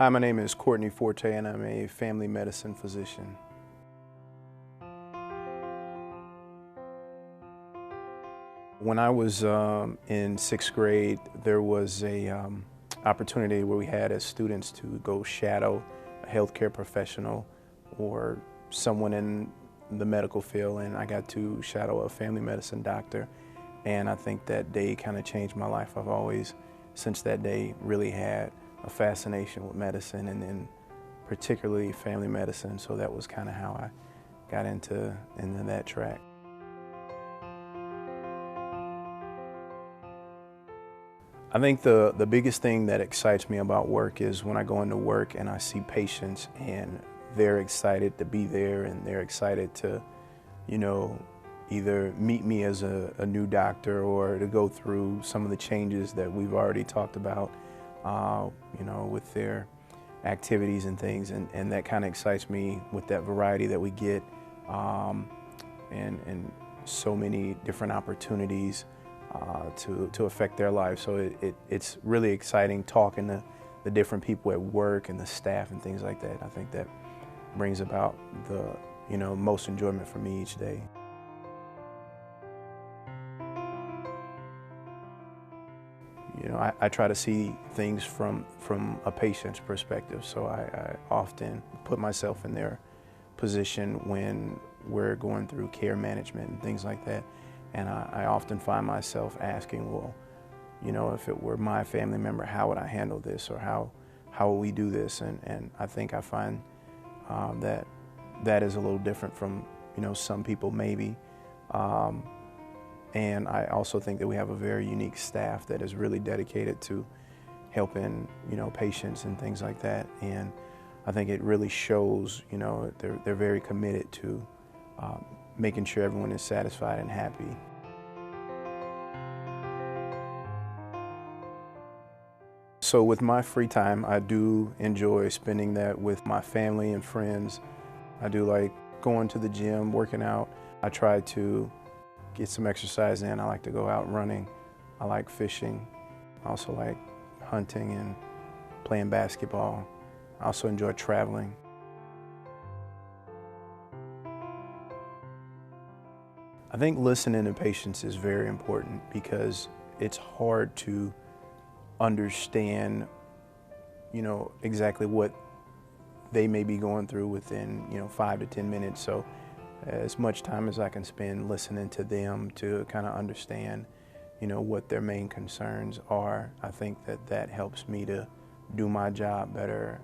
Hi, my name is Courtney Forte, and I'm a family medicine physician. When I was in sixth grade, there was a opportunity where we had as students to go shadow a healthcare professional or someone in the medical field, and I got to shadow a family medicine doctor, and I think that day kind of changed my life. I've always, since that day, really had a fascination with medicine, and then particularly family medicine, so that was kind of how I got into that track. I think the biggest thing that excites me about work is when I go into work and I see patients and they're excited to be there and they're excited to, either meet me as a new doctor or to go through some of the changes that we've already talked about, with their activities and things. And that kind of excites me with that variety that we get and so many different opportunities to affect their lives. So it's really exciting talking to the different people at work and the staff and things like that. I think that brings about the most enjoyment for me each day. I try to see things from a patient's perspective, so I often put myself in their position when we're going through care management and things like that. And I often find myself asking, well, if it were my family member, how would I handle this, or how will we do this? And I think I find that is a little different from some people maybe. And I also think that we have a very unique staff that is really dedicated to helping patients and things like that. And I think it really shows they're very committed to making sure everyone is satisfied and happy. So with my free time, I do enjoy spending that with my family and friends. I do like going to the gym, working out. I try to get some exercise in. I like to go out running. I like fishing. I also like hunting and playing basketball. I also enjoy traveling. I think listening to patients is very important because it's hard to understand, exactly what they may be going through within, 5 to 10 minutes. So as much time as I can spend listening to them to kind of understand, what their main concerns are, I think that helps me to do my job better.